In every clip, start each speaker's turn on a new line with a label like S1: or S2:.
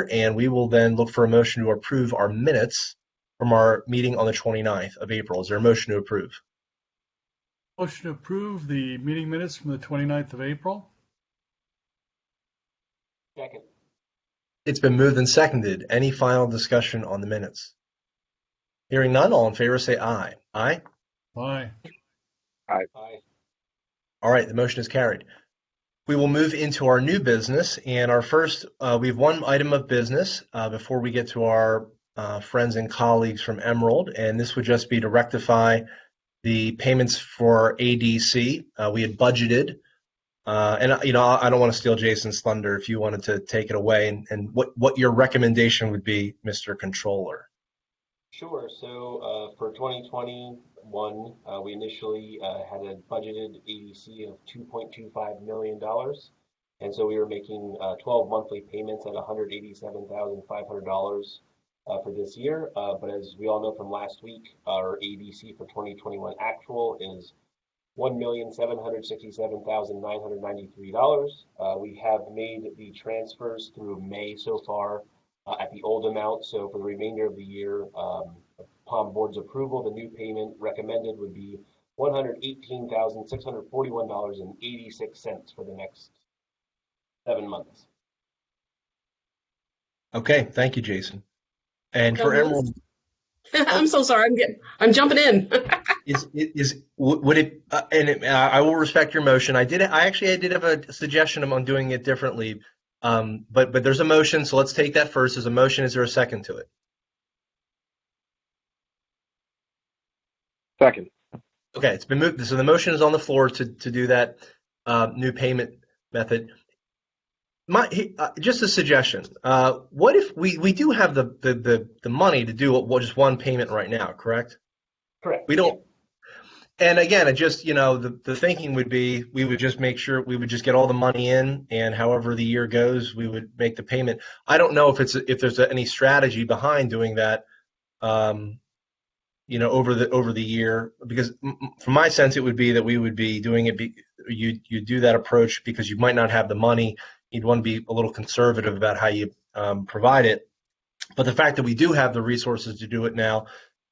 S1: and we will then look for a motion to approve our minutes from our meeting on the 29th of April. Is there a motion to approve?
S2: Motion to approve the meeting minutes from the 29th of April.
S3: Second.
S1: It's been moved and seconded. Any final discussion on the minutes? Hearing none, all in favor say aye. Aye?
S2: Aye.
S3: Aye.
S1: All right, the motion is carried. We will move into our new business, and our first, we have one item of business before we get to our friends and colleagues from Emerald, and this would just be to rectify the payments for ADC. We had budgeted, and I don't want to steal Jason's thunder if you wanted to take it away, and what your recommendation would be, Mr. Controller.
S3: Sure. So for 2021, we initially had a budgeted ADC of $2.25 million. And so we were making 12 monthly payments at $187,500 for this year. But as we all know from last week, our ADC for 2021 actual is $1,767,993. We have made the transfers through May so far at the old amount. So for the remainder of the year, upon board's approval, the new payment recommended would be $118,641.86 for the next 7 months.
S1: Okay, thank you, Jason. And for Emerald,
S4: I'm so sorry. I'm jumping in.
S1: I will respect your motion. I did have a suggestion on doing it differently. But there's a motion, so let's take that first. There's a motion. Is there a second to it?
S5: Second.
S1: Okay, it's been moved. So the motion is on the floor to do that new payment method. Just a suggestion. What if we do have the money to do just one payment right now? Correct.
S3: Correct.
S1: We don't. And again, it just, the thinking would be we would just make sure we would just get all the money in, and however the year goes, we would make the payment. I don't know if there's any strategy behind doing that, over the year, because from my sense, it would be that we would be doing it. You do that approach because you might not have the money. You'd want to be a little conservative about how you provide it. But the fact that we do have the resources to do it now,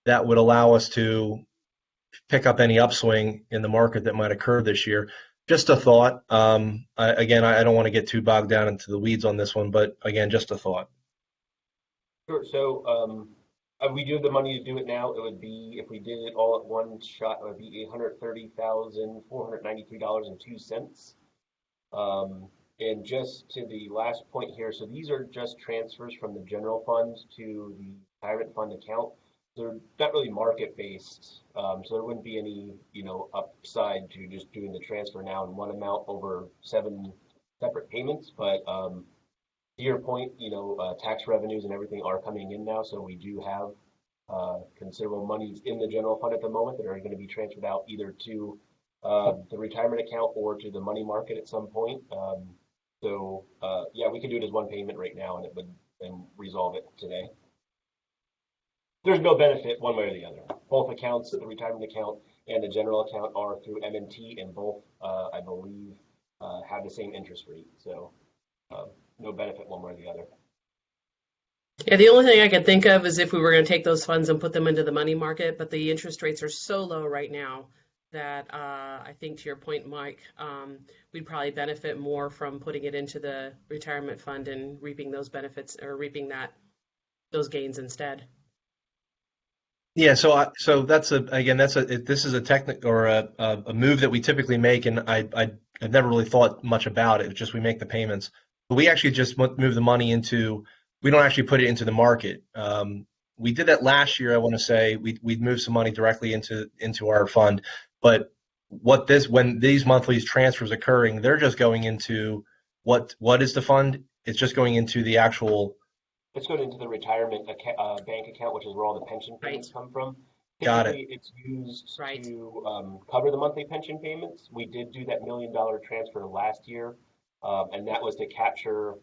S1: that would allow us to pick up any upswing in the market that might occur this year. Just a thought. I don't want to get too bogged down into the weeds on this one, but again, just a thought.
S3: Sure. So we do have the money to do it now. It would be, if we did it all at one shot, it would be $830,493.02. And just to the last point here, so these are just transfers from the general fund to the retirement fund account. They're not really market based, so there wouldn't be any, upside to just doing the transfer now in one amount over 7 separate payments. But to your point, tax revenues and everything are coming in now, so we do have considerable monies in the general fund at the moment that are going to be transferred out either to the retirement account or to the money market at some point. We could do it as one payment right now, and it would resolve it today. There's no benefit one way or the other. Both accounts, the retirement account and the general account, are through M&T, and both, I believe, have the same interest rate. So no benefit one way or the other.
S4: Yeah, the only thing I could think of is if we were going to take those funds and put them into the money market, but the interest rates are so low right now that I think, to your point, Mike, we'd probably benefit more from putting it into the retirement fund and reaping those benefits, or reaping those gains instead.
S1: Yeah, so this is a technical or a move that we typically make, and I've never really thought much about it. It's just we make the payments, but we actually just move the money into. We don't actually put it into the market. We did that last year. I want to say we'd moved some money directly into our fund, but when these monthly transfers occurring, they're just going into what is the fund? It's just going into the actual.
S3: It's going into the retirement bank account, which is where all the pension payments come from.
S1: Got it.
S3: Typically, it's used to cover the monthly pension payments. We did do that $1 million transfer last year, and that was to capture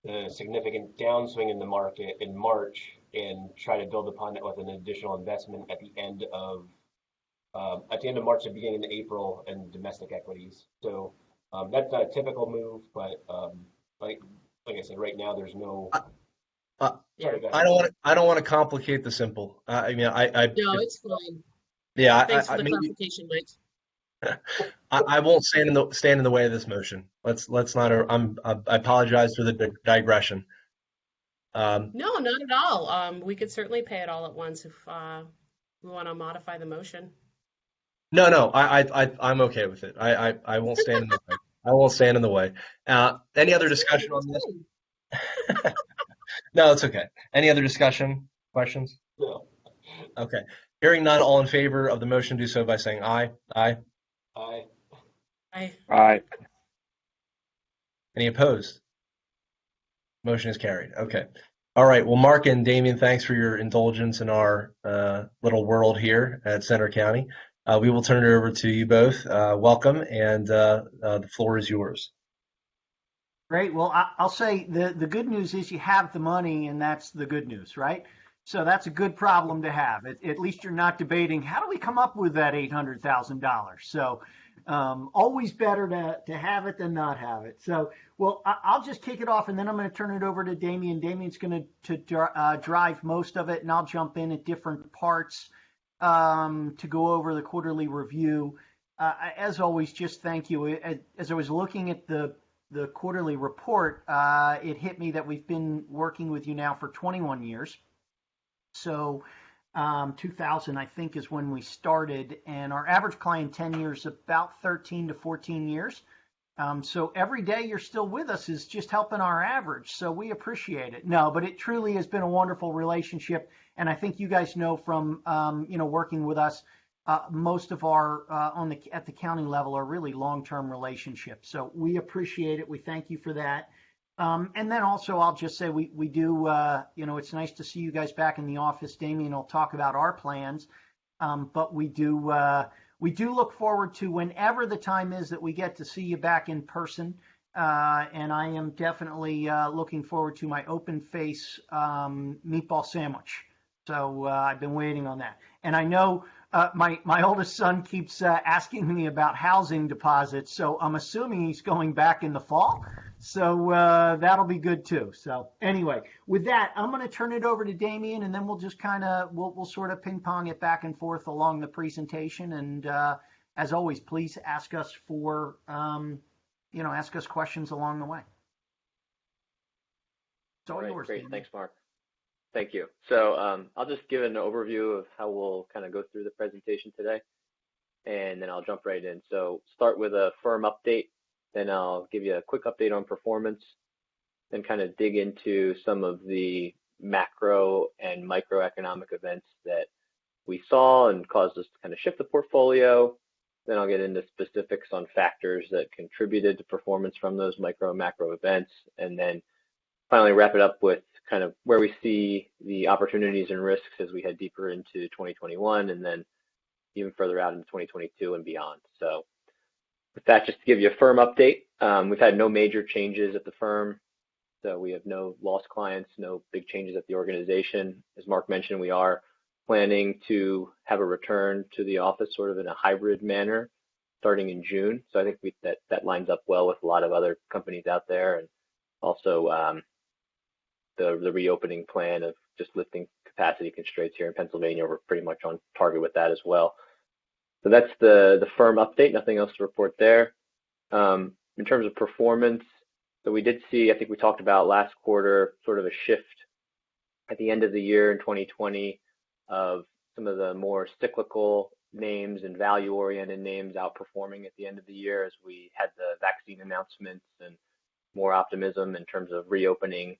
S3: the significant downswing in the market in March and try to build upon it with an additional investment at the end of March and beginning of April in domestic equities. So that's not a typical move, but like I said, right now there's no
S4: Yeah.
S3: Sorry, go
S1: I
S3: ahead.
S1: don't want to complicate the simple. I mean,
S4: No, it's fine.
S1: yeah,
S4: Thanks for the
S1: maybe
S4: clarification, Mike.
S1: I won't stand in the way of this motion. Let's not. I apologize for the digression. Um,
S4: No, not at all. We could certainly pay it all at once if we want to modify the motion.
S1: no, I'm okay with it. I won't stand in the way. I won't stand in the way. Any other
S4: That's fine.
S1: discussion on
S4: That's
S1: this?
S4: fine.
S1: No, it's okay. Any other discussion? Questions?
S3: No.
S1: Okay. Hearing none, all in favor of the motion, do so by saying aye. Aye.
S3: Aye.
S4: I
S5: Aye.
S1: Any opposed? Motion is carried. Okay. All right. Well, Mark and Damien, thanks for your indulgence in our little world here at Center County. We will turn it over to you both. Welcome, and the floor is yours.
S6: Great. Well, I'll say the good news is you have the money, and that's the good news, right? So that's a good problem to have. At least you're not debating how do we come up with that $800,000. So always better to have it than not have it. So, well, I'll just kick it off, and then I'm going to turn it over to Damien. Damien's going to drive most of it, and I'll jump in at different parts to go over the quarterly review. As always, just thank you. As I was looking at the quarterly report, it hit me that we've been working with you now for 21 years. So 2000, I think, is when we started, and our average client tenure is about 13 to 14 years. So every day you're still with us is just helping our average. So we appreciate it. No, but it truly has been a wonderful relationship. And I think you guys know from, working with us, most of our at the county level are really long-term relationships. So we appreciate it. We thank you for that. And then also I'll just say we do, it's nice to see you guys back in the office. Damien will talk about our plans. But we do look forward to whenever the time is that we get to see you back in person. And I am definitely looking forward to my open face meatball sandwich. So I've been waiting on that. And I know my oldest son keeps asking me about housing deposits. So I'm assuming he's going back in the fall. So that'll be good too. So anyway, with that, I'm going to turn it over to Damien, and then we'll just we'll sort of ping pong it back and forth along the presentation. And as always, please ask us ask us questions along the way. It's all yours.
S5: Great.
S6: Damien.
S5: Thanks, Mark. Thank you. So I'll just give an overview of how we'll kind of go through the presentation today, and then I'll jump right in. So start with a firm update, then I'll give you a quick update on performance, then kind of dig into some of the macro and microeconomic events that we saw and caused us to kind of shift the portfolio. Then I'll get into specifics on factors that contributed to performance from those micro and macro events, and then finally wrap it up with kind of where we see the opportunities and risks as we head deeper into 2021 and then even further out into 2022 and beyond. So with that, just to give you a firm update, we've had no major changes at the firm. So we have no lost clients, no big changes at the organization. As Mark mentioned, we are planning to have a return to the office sort of in a hybrid manner starting in June. So I think that lines up well with a lot of other companies out there, and also the reopening plan of just lifting capacity constraints here in Pennsylvania. We're pretty much on target with that as well. So that's the firm update. Nothing else to report there. In terms of performance, so we did see, I think we talked about last quarter, sort of a shift at the end of the year in 2020 of some of the more cyclical names and value-oriented names outperforming at the end of the year as we had the vaccine announcements and more optimism in terms of reopening.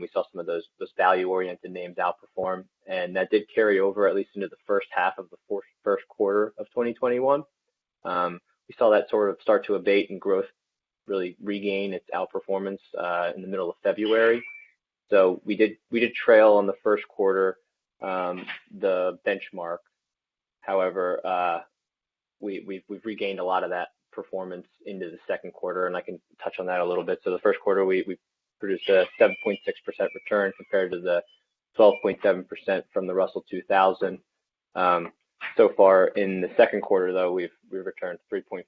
S5: We saw some of those value-oriented names outperform, and that did carry over at least into the first half of the first quarter of 2021. We saw that sort of start to abate and growth really regain its outperformance in the middle of February. So we did trail on the first quarter the benchmark. However, we've regained a lot of that performance into the second quarter, and I can touch on that a little bit. So the first quarter we produced a 7.6% return compared to the 12.7% from the Russell 2000. So far in the second quarter, though, we've returned 3.4%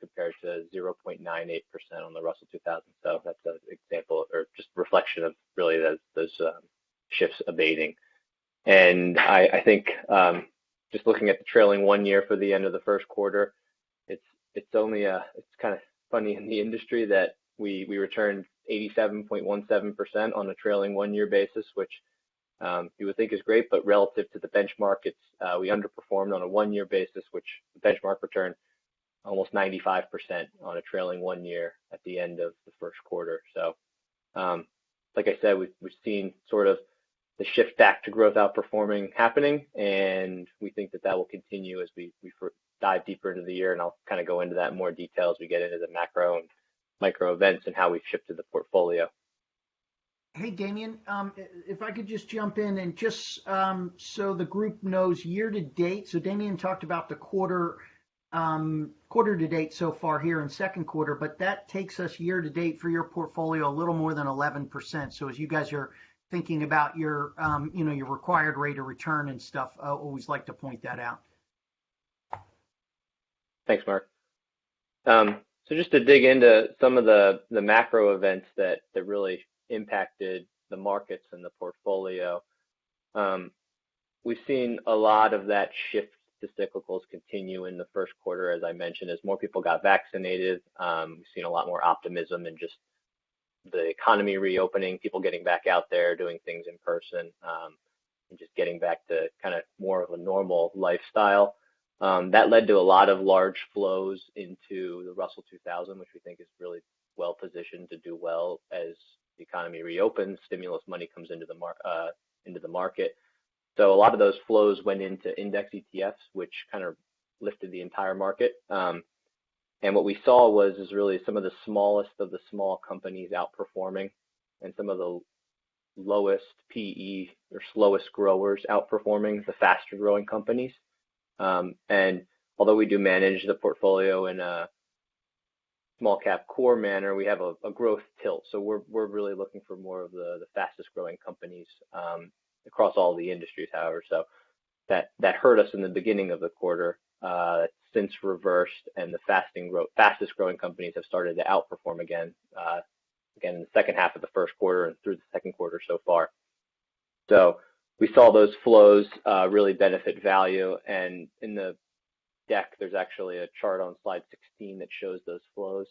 S5: compared to 0.98% on the Russell 2000. So that's an example or just reflection of really those shifts abating. And I think just looking at the trailing 1 year for the end of the first quarter, it's kind of funny in the industry that we returned 87.17% on a trailing 1 year basis, which you would think is great, but relative to the benchmark, we underperformed on a 1 year basis, which the benchmark returned almost 95% on a trailing 1 year at the end of the first quarter. So, like I said, we've seen sort of the shift back to growth outperforming happening, and we think that will continue as we dive deeper into the year. And I'll kind of go into that in more detail as we get into the macro and micro events and how we've shifted the portfolio.
S6: Hey, Damien, if I could just jump in and just so the group knows year to date. So Damien talked about the quarter to date so far here in second quarter, but that takes us year to date for your portfolio a little more than 11%. So as you guys are thinking about your your required rate of return and stuff, I always like to point that out.
S5: Thanks, Mark. So just to dig into some of the macro events that really impacted the markets and the portfolio, we've seen a lot of that shift to cyclicals continue in the first quarter, as I mentioned, as more people got vaccinated. We've seen a lot more optimism in just the economy reopening, people getting back out there, doing things in person, and just getting back to kind of more of a normal lifestyle. That led to a lot of large flows into the Russell 2000, which we think is really well positioned to do well as the economy reopens, stimulus money comes into the market. So a lot of those flows went into index ETFs, which kind of lifted the entire market. And what we saw was really some of the smallest of the small companies outperforming, and some of the lowest PE or slowest growers outperforming the faster growing companies. And although we do manage the portfolio in a small cap core manner, we have a growth tilt. So we're really looking for more of the fastest growing companies across all the industries, however. So that hurt us in the beginning of the quarter. Since reversed, and the fastest growing companies have started to outperform again in the second half of the first quarter and through the second quarter so far. So we saw those flows really benefit value, and in the deck there's actually a chart on slide 16 that shows those flows,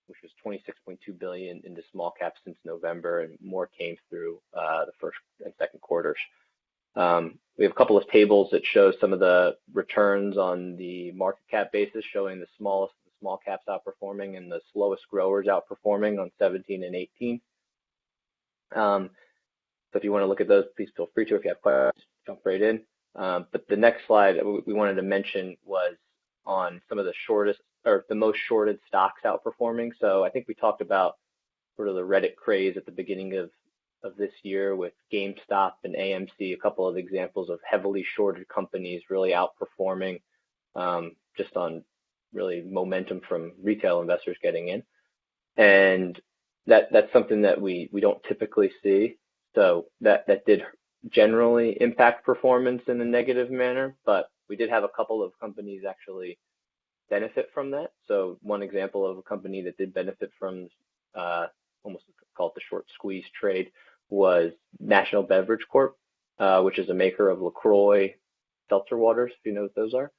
S5: which was 26.2 billion into small caps since November, and more came through the first and second quarters. We have a couple of tables that show some of the returns on the market cap basis, showing the smallest of the small caps outperforming and the slowest growers outperforming on 17 and 18. So if you want to look at those, please feel free to. If you have questions, jump right in. But the next slide we wanted to mention was on some of the shortest or the most shorted stocks outperforming. So I think we talked about sort of the Reddit craze at the beginning of this year with GameStop and AMC, a couple of examples of heavily shorted companies really outperforming just on really momentum from retail investors getting in. And that's something that we don't typically see. So that did generally impact performance in a negative manner, but we did have a couple of companies actually benefit from that. So one example of a company that did benefit from almost call it the short squeeze trade was National Beverage Corp, which is a maker of LaCroix seltzer waters, if you know what those are.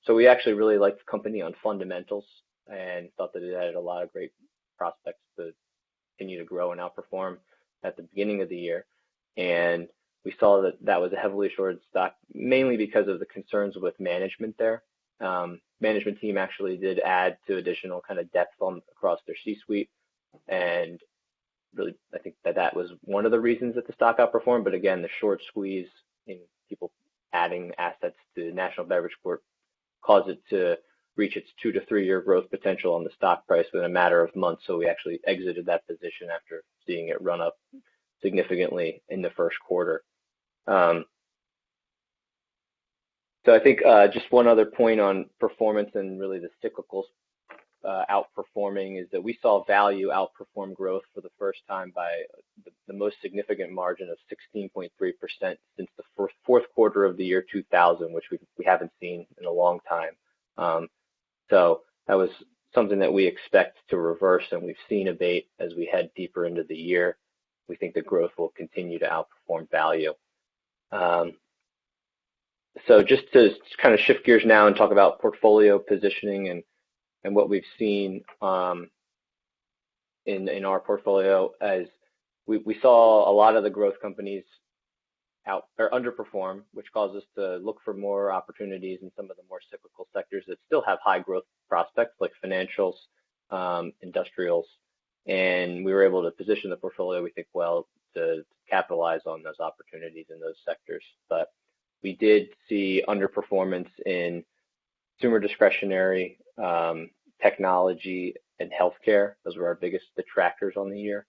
S5: So we actually really liked the company on fundamentals and thought that it had a lot of great prospects to continue to grow and outperform at the beginning of the year. And we saw that was a heavily shorted stock, mainly because of the concerns with management there. Management team actually did add to additional kind of depth across their C-suite, and really, I think that was one of the reasons that the stock outperformed. But again, the short squeeze in people adding assets to National Beverage Corp caused it to reach its 2 to 3 year growth potential on the stock price within a matter of months. So we actually exited that position after seeing it run up significantly in the first quarter. So I think just one other point on performance and really the cyclicals outperforming is that we saw value outperform growth for the first time by the most significant margin of 16.3% since the fourth quarter of the year 2000, which we haven't seen in a long time. So that was something that we expect to reverse, and we've seen abate as we head deeper into the year. We think the growth will continue to outperform value. So just to kind of shift gears now and talk about portfolio positioning and what we've seen in our portfolio, as we saw a lot of the growth companies out or underperform, which caused us to look for more opportunities in some of the more cyclical sectors that still have high growth prospects, like financials, industrials, and we were able to position the portfolio, we think, well, to capitalize on those opportunities in those sectors. But we did see underperformance in consumer discretionary, technology, and healthcare. Those were our biggest detractors on the year,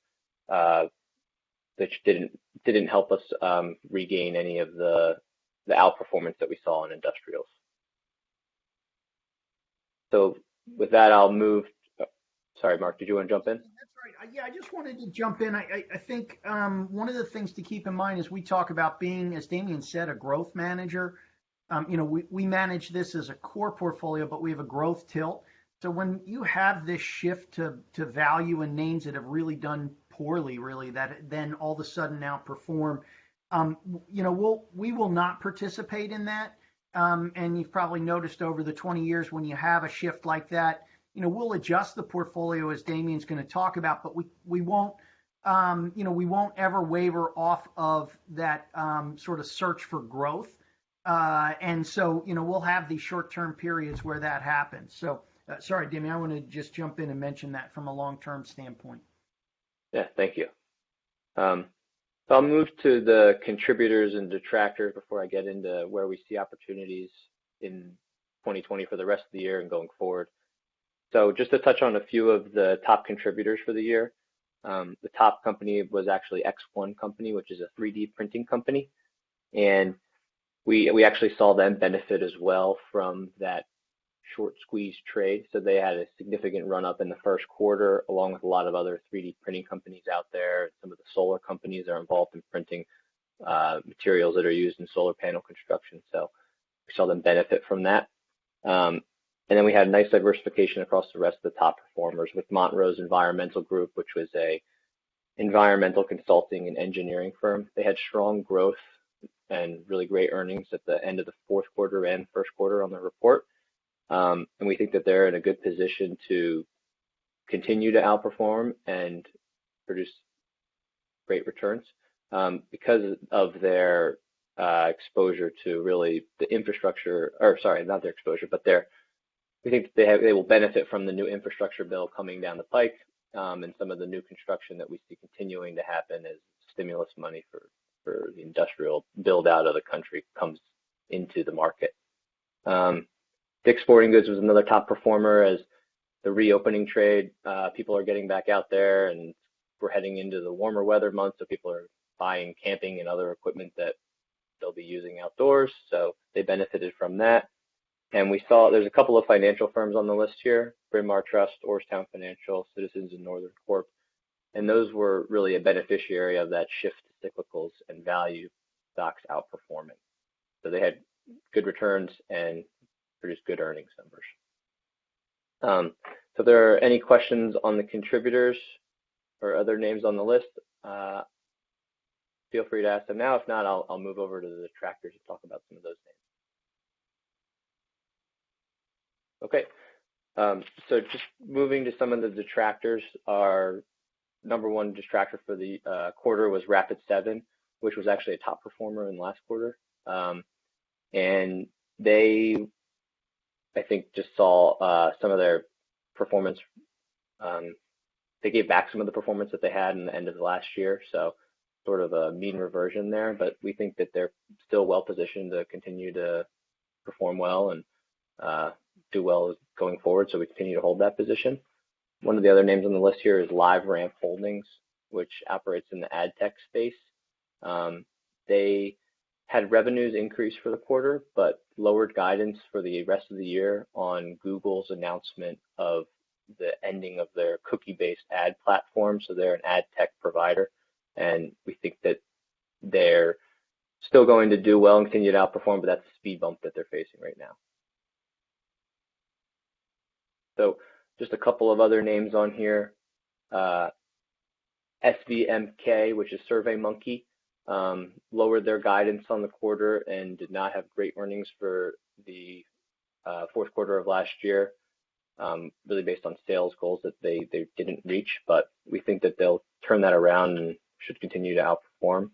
S5: which didn't help us regain any of the outperformance that we saw in industrials. So with that, I'll move. Sorry, Mark, did you want to jump in?
S6: That's right. Yeah, I just wanted to jump in. I think one of the things to keep in mind is we talk about being, as Damien said, a growth manager. We manage this as a core portfolio, but we have a growth tilt. So when you have this shift to value and names that have really done poorly, really, that then all of a sudden outperform, we will not participate in that. And you've probably noticed over the 20 years when you have a shift like that, we'll adjust the portfolio as Damien's going to talk about, but we won't ever waver off of that sort of search for growth. And so, we'll have these short-term periods where that happens. So, sorry, Damien, I want to just jump in and mention that from a long-term standpoint.
S5: Yeah, thank you. So I'll move to the contributors and detractors before I get into where we see opportunities in 2020 for the rest of the year and going forward. So just to touch on a few of the top contributors for the year, the top company was actually X1 Company, which is a 3D printing company. And we actually saw them benefit as well from that short squeeze trade. So they had a significant run up in the first quarter, along with a lot of other 3D printing companies out there. Some of the solar companies are involved in printing materials that are used in solar panel construction. So we saw them benefit from that. And then we had nice diversification across the rest of the top performers with Montrose Environmental Group, which was a environmental consulting and engineering firm. They had strong growth and really great earnings at the end of the fourth quarter and first quarter on the report. And we think that they're in a good position to continue to outperform and produce great returns because of their exposure to really the infrastructure, or sorry, not their exposure, but we think they will benefit from the new infrastructure bill coming down the pike and some of the new construction that we see continuing to happen as stimulus money for the industrial build out of the country comes into the market. Dick's Sporting Goods was another top performer as the reopening trade. People are getting back out there, and we're heading into the warmer weather months, so people are buying camping and other equipment that they'll be using outdoors. So they benefited from that. And we saw there's a couple of financial firms on the list here: Bryn Mawr Trust, Orrstown Financial, Citizens, and Northern Corp. And those were really a beneficiary of that shift to cyclicals and value stocks outperforming. So they had good returns and produced good earnings numbers. So if there are any questions on the contributors or other names on the list, feel free to ask them now. If not, I'll move over to the detractors and talk about some of those names. Okay, so just moving to some of the detractors, our number one detractor for the quarter was Rapid7, which was actually a top performer in the last quarter. And they, I think, just saw some of their performance. They gave back some of the performance that they had in the end of the last year. So sort of a mean reversion there, but we think that they're still well positioned to continue to perform well and do well going forward. So we continue to hold that position. One of the other names on the list here is LiveRamp Holdings, which operates in the ad tech space. They had revenues increase for the quarter, but lowered guidance for the rest of the year on Google's announcement of the ending of their cookie-based ad platform. So they're an ad tech provider, and we think that they're still going to do well and continue to outperform, but that's the speed bump that they're facing right now. So just a couple of other names on here. SVMK, which is SurveyMonkey, lowered their guidance on the quarter and did not have great earnings for the fourth quarter of last year, really based on sales goals that they didn't reach, but we think that they'll turn that around and should continue to outperform.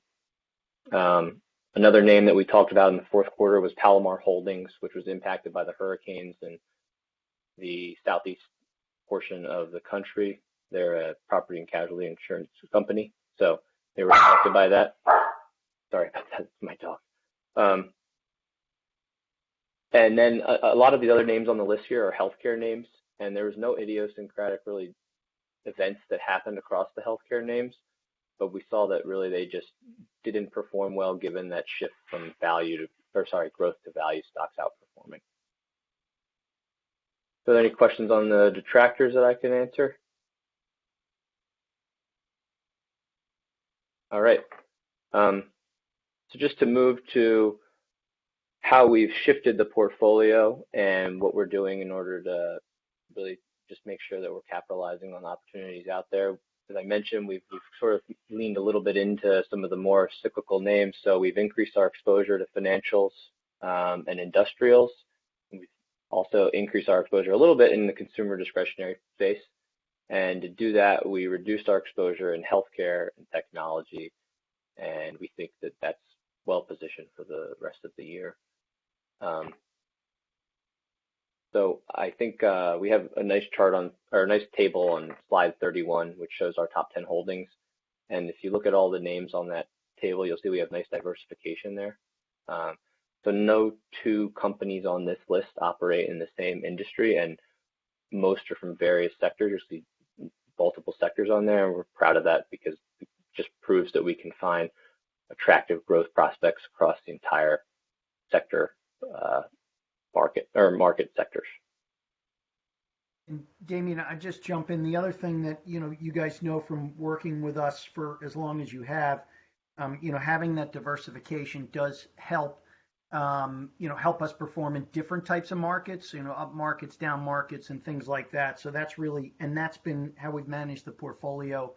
S5: Another name that we talked about in the fourth quarter was Palomar Holdings, which was impacted by the hurricanes in the southeast portion of the country. They're a property and casualty insurance company, so they were affected by that. Sorry about that, it's my dog. And then a lot of the other names on the list here are healthcare names, and there was no idiosyncratic really events that happened across the healthcare names, but we saw that really they just didn't perform well given that shift from growth to value stocks outperforming. So, are there any questions on the detractors that I can answer? All right. So just to move to how we've shifted the portfolio and what we're doing in order to really just make sure that we're capitalizing on opportunities out there. As I mentioned, we've sort of leaned a little bit into some of the more cyclical names. So we've increased our exposure to financials and industrials. We've also increased our exposure a little bit in the consumer discretionary space. And to do that, we reduced our exposure in healthcare and technology. And we think that that's well positioned for the rest of the year. So I think we have a nice chart or a nice table on slide 31, which shows our top 10 holdings. And if you look at all the names on that table, you'll see we have nice diversification there. So no two companies on this list operate in the same industry, and most are from various sectors. You'll see multiple sectors on there, and we're proud of that because it just proves that we can find attractive growth prospects across the entire sector market sectors.
S6: And Damien, I just jump in. The other thing that you guys know from working with us for as long as you have, having that diversification does help. Help us perform in different types of markets, up markets, down markets, and things like that. So that's been how we've managed the portfolio,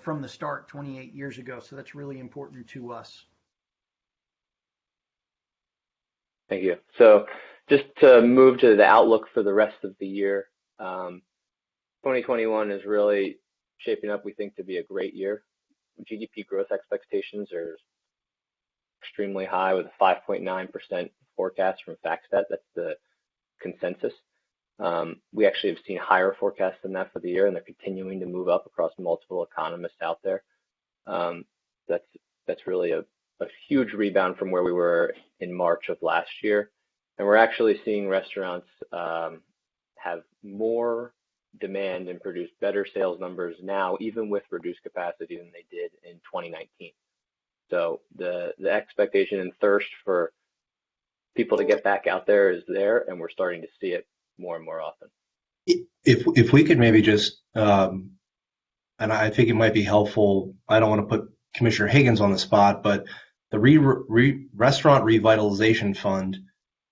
S6: from the start 28 years ago. So that's really important to us.
S5: Thank you. So just to move to the outlook for the rest of the year, 2021 is really shaping up, we think, to be a great year. GDP growth expectations are extremely high with a 5.9% forecast from FactSet. That's the consensus. We actually have seen higher forecasts than that for the year, and they're continuing to move up across multiple economists out there. That's really a huge rebound from where we were in March of last year. And we're actually seeing restaurants have more demand and produce better sales numbers now, even with reduced capacity, than they did in 2019. So the expectation and thirst for people to get back out there is there, and we're starting to see it more and more often.
S1: If we could maybe just, and I think it might be helpful, I don't want to put Commissioner Higgins on the spot, but the Restaurant Revitalization Fund,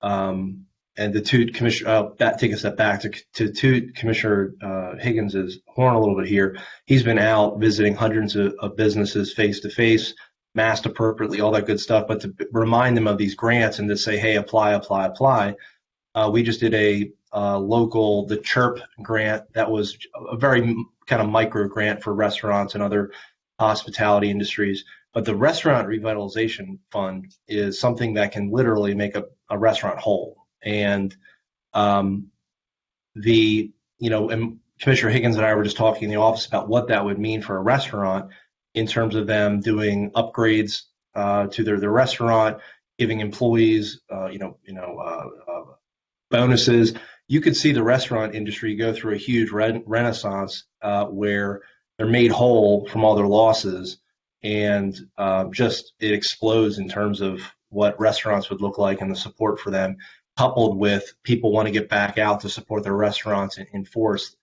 S1: and the two commissioner, that take a step back to Commissioner Higgins's horn a little bit here. He's been out visiting hundreds of businesses face to face, masked appropriately, all that good stuff, but to remind them of these grants and to say, hey, apply. We just did the CHIRP grant that was a very kind of micro grant for restaurants and other hospitality industries. But the Restaurant Revitalization Fund is something that can literally make a restaurant whole. And and Commissioner Higgins and I were just talking in the office about what that would mean for a restaurant in terms of them doing upgrades to their restaurant, giving employees bonuses. You could see the restaurant industry go through a huge renaissance where they're made whole from all their losses, and just it explodes in terms of what restaurants would look like and the support for them, coupled with people want to get back out to support their restaurants in force.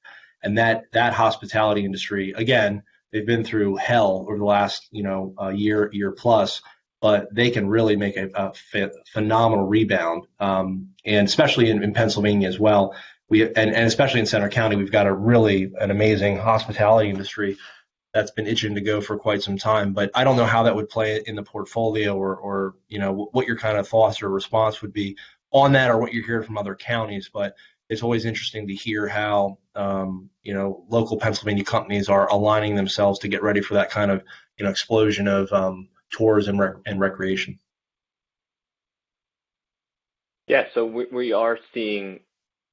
S1: And that hospitality industry, again, they've been through hell over the last, year plus, but they can really make a phenomenal rebound. And especially in Pennsylvania as well. And especially in Center County, we've got an amazing hospitality industry that's been itching to go for quite some time. But I don't know how that would play in the portfolio, or what your kind of thoughts or response would be on that, or what you're hearing from other counties. But it's always interesting to hear how local Pennsylvania companies are aligning themselves to get ready for that kind of explosion of tourism and recreation.
S5: Yeah, so we are seeing,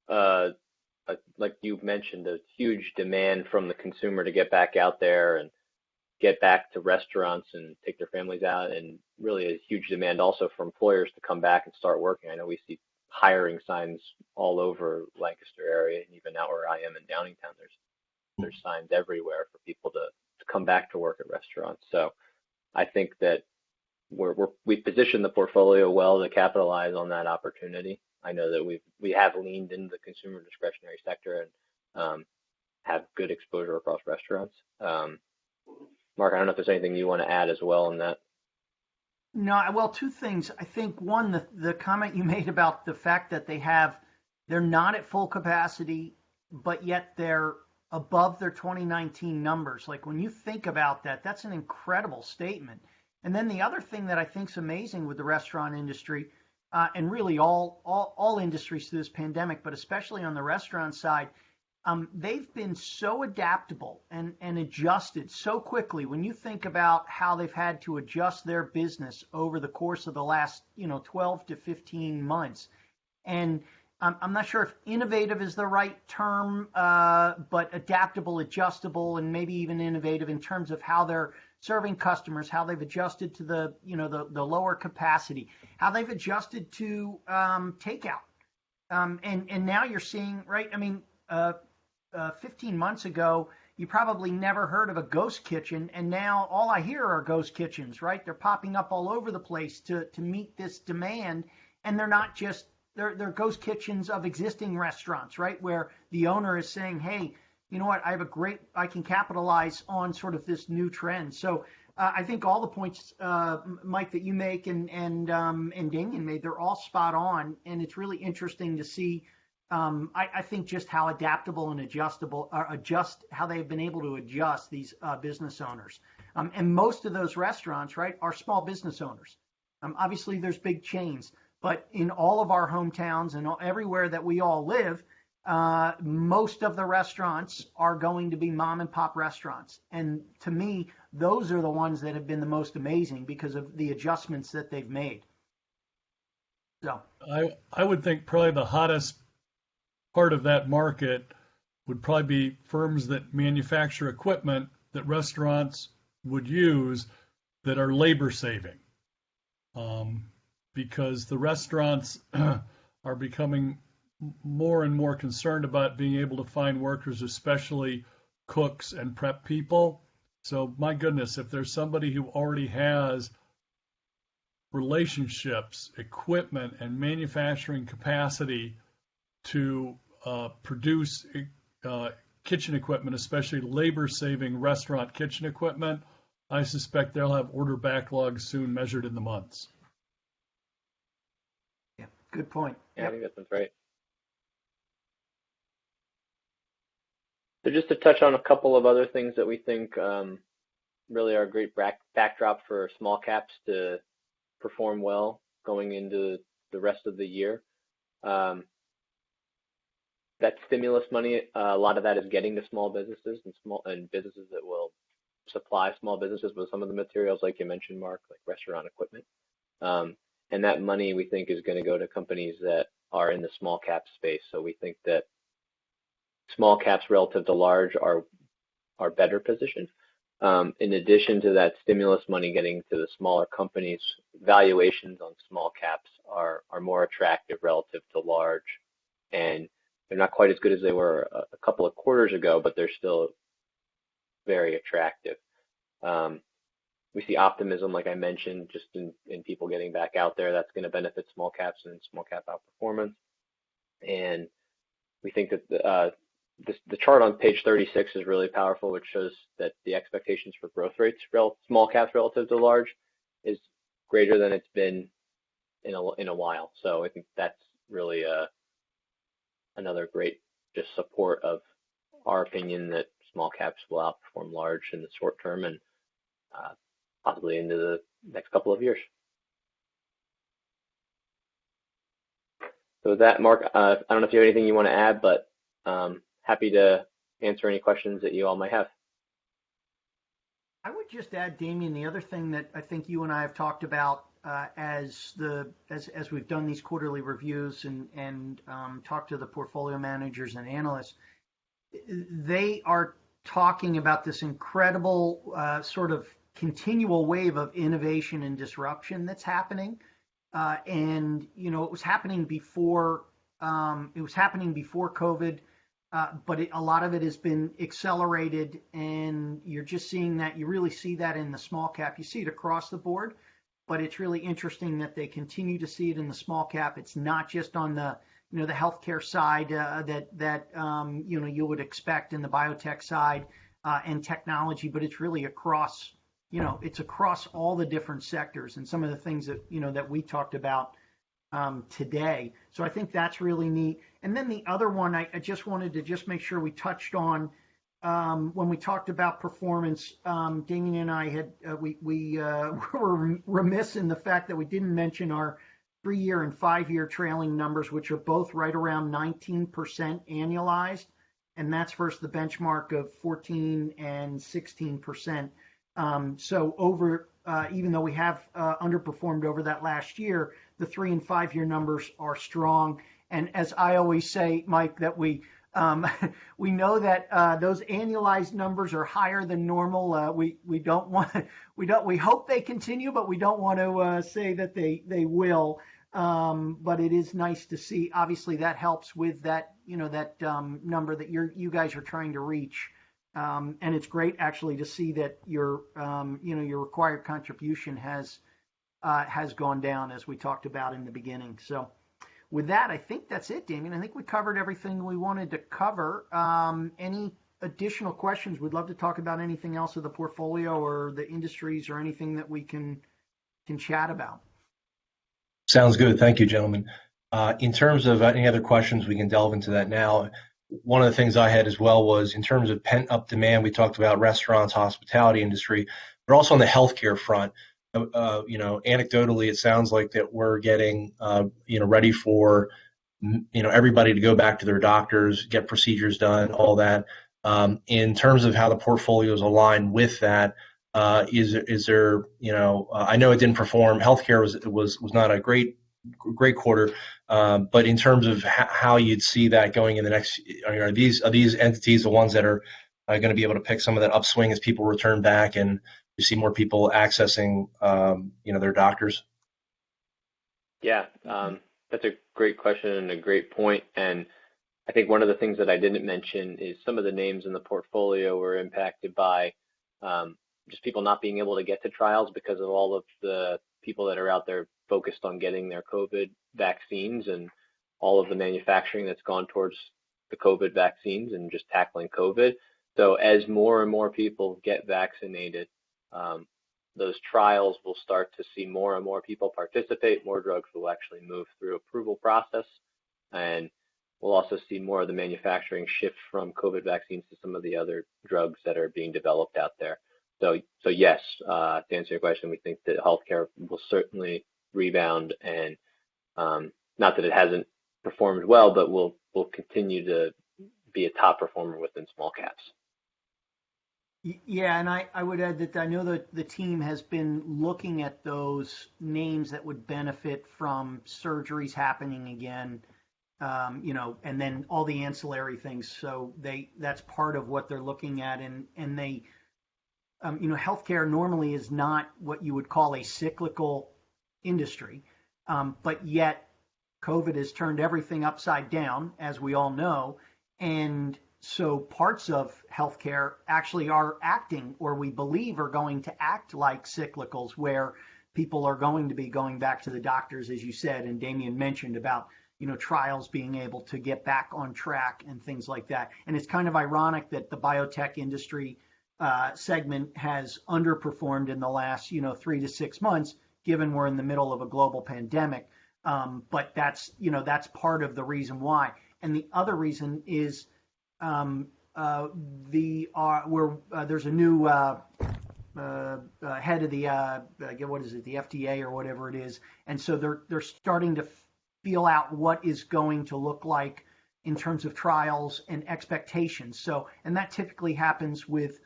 S5: like you mentioned, a huge demand from the consumer to get back out there and get back to restaurants and take their families out, and really a huge demand also for employers to come back and start working. I know we see hiring signs all over Lancaster area, and even out where I am in Downingtown, there's signs everywhere for people to come back to work at restaurants. So I think that we've positioned the portfolio well to capitalize on that opportunity. I know that we have leaned into the consumer discretionary sector and have good exposure across restaurants. Mark, I don't know if there's anything you want to add as well on that.
S6: No, well, two things. I think one, the comment you made about the fact that they're not at full capacity, but yet they're above their 2019 numbers. Like, when you think about that, that's an incredible statement. And then the other thing that I think is amazing with the restaurant industry, and really all industries through this pandemic, but especially on the restaurant side, they've been so adaptable and adjusted so quickly. When you think about how they've had to adjust their business over the course of the last 12 to 15 months, and I'm not sure if innovative is the right term, but adaptable, adjustable, and maybe even innovative in terms of how they're serving customers, how they've adjusted to the lower capacity, how they've adjusted to takeout, and now you're seeing, right? I mean, 15 months ago, you probably never heard of a ghost kitchen, and now all I hear are ghost kitchens, right? They're popping up all over the place to meet this demand, and they're not just they're ghost kitchens of existing restaurants, right? Where the owner is saying, hey, you know what, I can capitalize on sort of this new trend. So I think all the points, Mike, that you make and Damien made, they're all spot on, and it's really interesting to see. I think just how adaptable and how they've been able to adjust these business owners. And most of those restaurants, right, are small business owners. Obviously, there's big chains, but in all of our hometowns and everywhere that we all live, most of the restaurants are going to be mom and pop restaurants. And to me, those are the ones that have been the most amazing because of the adjustments that they've made. So
S2: I would think probably the hottest part of that market would probably be firms that manufacture equipment that restaurants would use that are labor saving, because the restaurants are becoming more and more concerned about being able to find workers, especially cooks and prep people. So my goodness, if there's somebody who already has relationships, equipment, and manufacturing capacity to produce kitchen equipment, especially labor-saving restaurant kitchen equipment, I suspect they'll have order backlogs soon measured in the months.
S6: Yeah, good point.
S5: Yeah, I think that sounds right. So just to touch on a couple of other things that we think really are a great backdrop for small caps to perform well going into the rest of the year. That stimulus money, a lot of that is getting to small businesses and businesses that will supply small businesses with some of the materials, like you mentioned, Mark, like restaurant equipment. And that money, we think, is going to go to companies that are in the small cap space. So we think that small caps relative to large are better positioned. In addition to that stimulus money getting to the smaller companies, valuations on small caps are more attractive relative to large, and they're not quite as good as they were a couple of quarters ago, but they're still very attractive. We see optimism, like I mentioned, just in people getting back out there. That's going to benefit small caps and small cap outperformance. And we think that the chart on page 36 is really powerful, which shows that the expectations for growth rates, small caps relative to large, is greater than it's been in a while. So I think that's really another great just support of our opinion that small caps will outperform large in the short term and possibly into the next couple of years. So with that, Mark, I don't know if you have anything you want to add, but happy to answer any questions that you all might have.
S6: I would just add, Damien, the other thing that I think you and I have talked about as we've done these quarterly reviews and talked to the portfolio managers and analysts, they are talking about this incredible sort of continual wave of innovation and disruption that's happening. And you know, it was happening before COVID, but a lot of it has been accelerated, and you're just seeing that. You really see that in the small cap. You see it across the board, but it's really interesting that they continue to see it in the small cap. It's not just on the the healthcare side that you would expect in the biotech side and technology, but it's really across. It's across all the different sectors and some of the things that, that we talked about today. So I think that's really neat. And then the other one, I just wanted to just make sure we touched on when we talked about performance. Damien and I had, we were remiss in the fact that we didn't mention our 3-year and 5-year trailing numbers, which are both right around 19% annualized. And that's versus the benchmark of 14 and 16%. So over, even though we have underperformed over that last year, the 3 and 5-year numbers are strong. And as I always say, Mike, that we know that those annualized numbers are higher than normal. We hope they continue, but we don't want to say that they will. But it is nice to see. Obviously, that helps with that number that you guys are trying to reach. And it's great actually to see that your required contribution has gone down, as we talked about in the beginning. So with that, I think that's it, Damien. I think we covered everything we wanted to cover. Any additional questions? We'd love to talk about anything else of the portfolio or the industries or anything that we can chat about.
S1: Sounds good. Thank you, gentlemen. In terms of any other questions, we can delve into that now. One of the things I had as well was in terms of pent-up demand, we talked about restaurants, hospitality industry, but also on the healthcare front. Anecdotally, it sounds like that we're getting, ready for, everybody to go back to their doctors, get procedures done, all that. In terms of how the portfolio is aligned with that, is there, I know it didn't perform. Healthcare was not a great quarter, but in terms of how you'd see that going in the next, are these entities the ones that are going to be able to pick some of that upswing as people return back and you see more people accessing, their doctors?
S5: Yeah, that's a great question and a great point. And I think one of the things that I didn't mention is some of the names in the portfolio were impacted by just people not being able to get to trials because of all of the people that are out there focused on getting their COVID vaccines and all of the manufacturing that's gone towards the COVID vaccines and just tackling COVID. So as more and more people get vaccinated, those trials will start to see more and more people participate, more drugs will actually move through approval process, and we'll also see more of the manufacturing shift from COVID vaccines to some of the other drugs that are being developed out there. So yes, to answer your question, we think that healthcare will certainly rebound, and not that it hasn't performed well, but will continue to be a top performer within small caps.
S6: Yeah, and I would add that I know that the team has been looking at those names that would benefit from surgeries happening again, and then all the ancillary things. So that's part of what they're looking at, and they, healthcare normally is not what you would call a cyclical industry, but yet COVID has turned everything upside down, as we all know, and so parts of healthcare actually are acting, or we believe are going to act like cyclicals, where people are going to be going back to the doctors, as you said, and Damien mentioned about, trials being able to get back on track and things like that. And it's kind of ironic that the biotech industry segment has underperformed in the last 3 to 6 months, given we're in the middle of a global pandemic. But that's part of the reason why. And the other reason is there's a new head of the what is it, the FDA or whatever it is, and so they're starting to feel out what is going to look like in terms of trials and expectations. So, and that typically happens with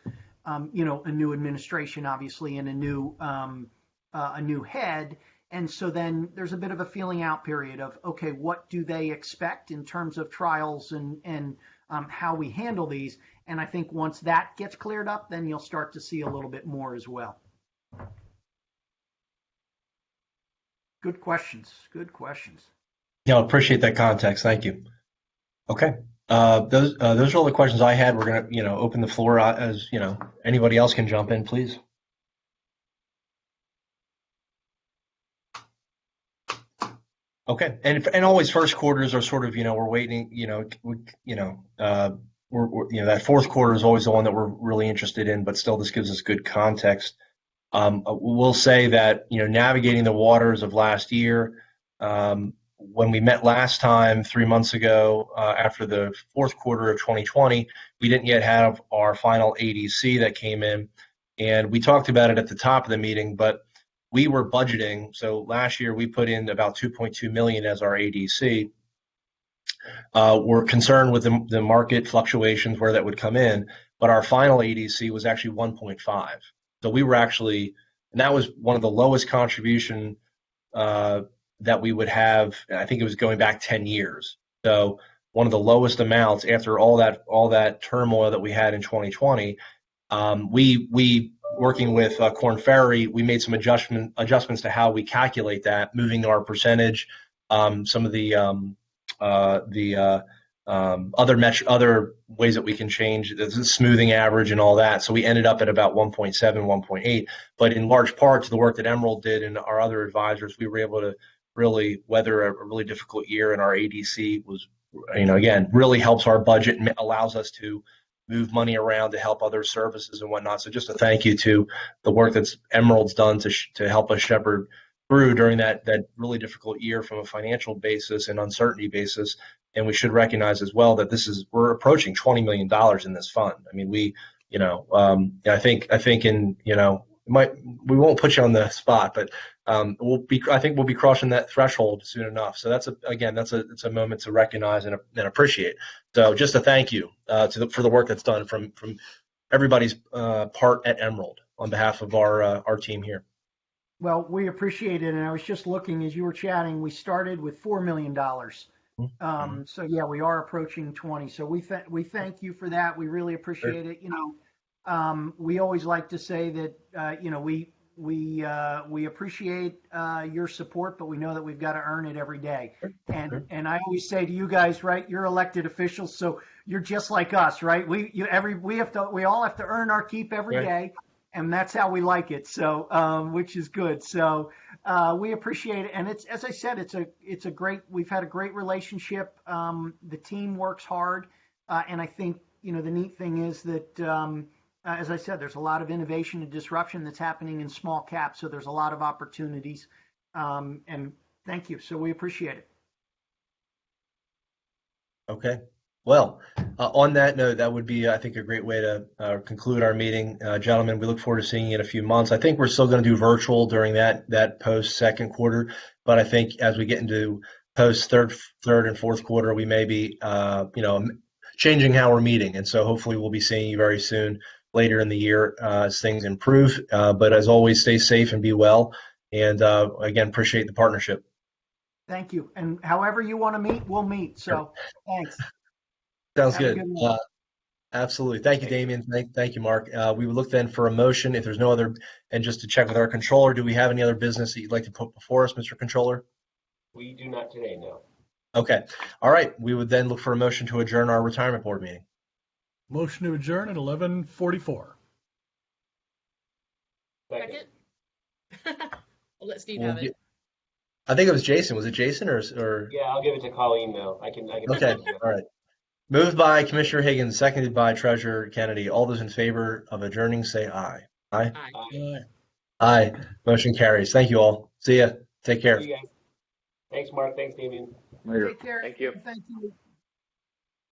S6: a new administration, obviously, and a new head. And so then there's a bit of a feeling out period of, okay, what do they expect in terms of trials and how we handle these? And I think once that gets cleared up, then you'll start to see a little bit more as well. Good questions. Good questions.
S1: Yeah, I appreciate that context. Thank you. Okay. Those are all the questions I had. We're going to, open the floor as, anybody else can jump in, please. Okay. And always first quarters are sort of, we're waiting, that fourth quarter is always the one that we're really interested in, but still this gives us good context. We'll say that, navigating the waters of last year, when we met last time 3 months ago, after the fourth quarter of 2020, we didn't yet have our final ADC that came in, and we talked about it at the top of the meeting, but we were budgeting. So last year we put in about 2.2 million as our ADC. We're concerned with the market fluctuations where that would come in, but our final ADC was actually 1.5. So we were actually, and that was one of the lowest contribution that we would have. I think it was going back 10 years. So one of the lowest amounts after all that turmoil that we had in 2020. We working with Korn Ferry, we made some adjustments to how we calculate that, moving our percentage, some of the other ways that we can change the smoothing average and all that. So we ended up at about 1.7, 1.8. But in large part to the work that Emerald did and our other advisors, we were able to really weather a really difficult year. And our ADC was, again, really helps our budget and allows us to move money around to help other services and whatnot. So just a thank you to the work that's Emerald's done to help us shepherd through during that really difficult year from a financial basis and uncertainty basis. And we should recognize as well that we're approaching $20 million in this fund. I mean, I think in, we won't put you on the spot, but I think we'll be crossing that threshold soon enough. So it's a moment to recognize and appreciate. So just a thank you for the work that's done from everybody's part at Emerald on behalf of our team here.
S6: Well, we appreciate it. And I was just looking as you were chatting, we started with $4 million. So yeah, we are approaching 20. So we thank you for that. We really appreciate it. We always like to say that, we appreciate your support, but we know that we've got to earn it every day. And I always say to you guys, right, you're elected officials, so you're just like us, right? We all have to earn our keep every day, and that's how we like it. So, which is good. So, we appreciate it. And it's, as I said, we've had a great relationship. The team works hard. And I think, the neat thing is that, as I said, there's a lot of innovation and disruption that's happening in small caps. So there's a lot of opportunities. And thank you. So we appreciate it.
S1: Okay. Well, on that note, that would be, I think, a great way to conclude our meeting. Gentlemen, we look forward to seeing you in a few months. I think we're still going to do virtual during that post second quarter. But I think as we get into post third and fourth quarter, we may be, changing how we're meeting. And so hopefully we'll be seeing you very soon later in the year as things improve. But as always, stay safe and be well. And again, appreciate the partnership.
S6: Thank you. And however you want to meet, we'll meet. So thanks.
S1: Sounds good. Absolutely. Thank you, Damien. Thank you, Mark. We would look then for a motion if there's no other, and just to check with our controller, do we have any other business that you'd like to put before us, Mr. Controller?
S3: We do not today, no.
S1: Okay. All right. We would then look for a motion to adjourn our retirement board meeting.
S2: Motion to adjourn at 11:44.
S4: Second. I'll let Steve have it.
S1: I think it was Jason. Was it Jason or?
S3: Yeah, I'll give it to Colleen though. I can.
S1: Okay, all right. Moved by Commissioner Higgins, seconded by Treasurer Kennedy. All those in favor of adjourning, say aye. Aye.
S4: Aye.
S2: Aye.
S1: Aye. Motion carries. Thank you all. See ya. Take care.
S3: See you guys. Thanks, Mark. Thanks, Damien.
S7: Later.
S8: Take care.
S5: Thank you.
S8: Thank you.